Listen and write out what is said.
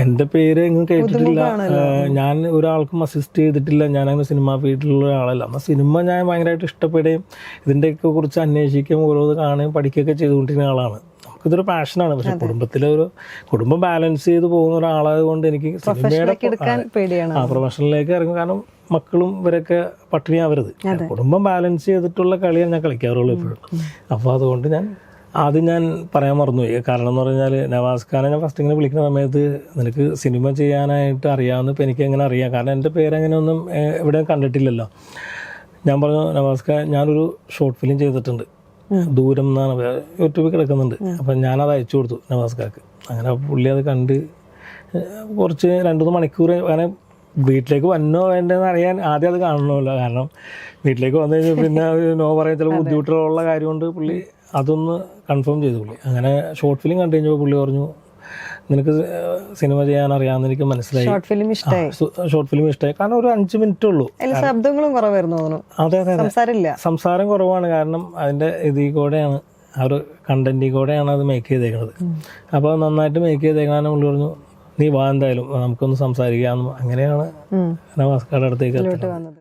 എൻ്റെ പേര് എങ്ങും കേട്ടിട്ടില്ല. ഞാൻ ഒരാൾക്കും അസിസ്റ്റ് ചെയ്തിട്ടില്ല. ഞാനങ്ങനെ സിനിമ ഫീൽഡിലുള്ള ഒരാളല്ല. എന്നാൽ സിനിമ ഞാൻ ഭയങ്കരമായിട്ട് ഇഷ്ടപ്പെടുകയും ഇതിൻ്റെയൊക്കെ കുറിച്ച് അന്വേഷിക്കുകയും ഓരോന്ന് കാണുകയും പഠിക്കുകയൊക്കെ ചെയ്തുകൊണ്ടിരുന്ന ആളാണ്. നമുക്കിതൊരു പാഷനാണ്. പക്ഷെ കുടുംബം ബാലൻസ് ചെയ്ത് പോകുന്ന ഒരാളായത് കൊണ്ട് എനിക്ക് സിനിമയുടെ പ്രൊഫഷനിലേക്ക് ഇറങ്ങും. കാരണം മക്കളും ഇവരൊക്കെ പട്ടിണിയാവരുത്. കുടുംബം ബാലൻസ് ചെയ്തിട്ടുള്ള കളിയാണ് ഞാൻ കളിക്കാറുള്ളൂ എപ്പോഴും. അപ്പോൾ അതുകൊണ്ട് ആദ്യം ഞാൻ പറയാൻ മറന്നുപോയി. കാരണം എന്ന് പറഞ്ഞാൽ നവാസ് ഖാനെ ഞാൻ ഫസ്റ്റ് ഇങ്ങനെ വിളിക്കുന്ന സമയത്ത് നിനക്ക് സിനിമ ചെയ്യാനായിട്ട് അറിയാമെന്ന് ഇപ്പം എനിക്ക് എങ്ങനെ അറിയാം, കാരണം എൻ്റെ പേരങ്ങനെ ഒന്നും എവിടെയും കണ്ടിട്ടില്ലല്ലോ. ഞാൻ പറഞ്ഞു, നവാസ് ഖാൻ ഞാനൊരു ഷോർട്ട് ഫിലിം ചെയ്തിട്ടുണ്ട്, ദൂരം എന്നാണ് യൂട്യൂബിൽ കിടക്കുന്നുണ്ട്. അപ്പം ഞാനത് അയച്ചു കൊടുത്തു നവാസ് ഖാക്ക്. അങ്ങനെ പുള്ളി അത് കണ്ട് കുറച്ച് 2-3 മണിക്കൂർ അങ്ങനെ വീട്ടിലേക്ക് വന്നോ വേണ്ടതെന്ന് അറിയാൻ ആദ്യം അത് കാണണമല്ലോ. കാരണം വീട്ടിലേക്ക് വന്നു കഴിഞ്ഞാൽ പിന്നെ നോ പറയാൻ ചില ബുദ്ധിമുട്ടുള്ള കാര്യം കൊണ്ട് പുള്ളി അതൊന്ന് കൺഫേം ചെയ്തു. പുള്ളി അങ്ങനെ ഷോർട്ട് ഫിലിം കണ്ടു കഴിഞ്ഞപ്പോൾ പുള്ളി പറഞ്ഞു, നിനക്ക് സിനിമ ചെയ്യാൻ അറിയാമെന്ന് എനിക്ക് മനസ്സിലായി. ഷോർട്ട് ഫിലിം ഇഷ്ടമായി. കാരണം ഒരു 5 മിനിറ്റേ ഉള്ളൂ. ശബ്ദങ്ങളും കുറവായിരുന്നു. അതെ, സംസാരം കുറവാണ്. കാരണം അതിൻ്റെ ഇതിൽ കൂടെയാണ്, ആ ഒരു കണ്ടന്റിൽ കൂടെയാണ് അത് മേക്ക് ചെയ്തേക്കുന്നത്. അപ്പോൾ നന്നായിട്ട് മേക്ക് ചെയ്തേക്കാനും പുള്ളി പറഞ്ഞു, നീ വാ എന്തായാലും നമുക്കൊന്ന് സംസാരിക്കാമെന്നും. അങ്ങനെയാണ് നവാസ് ഖാൻ്റെ അടുത്തേക്ക് എത്തുന്നത്.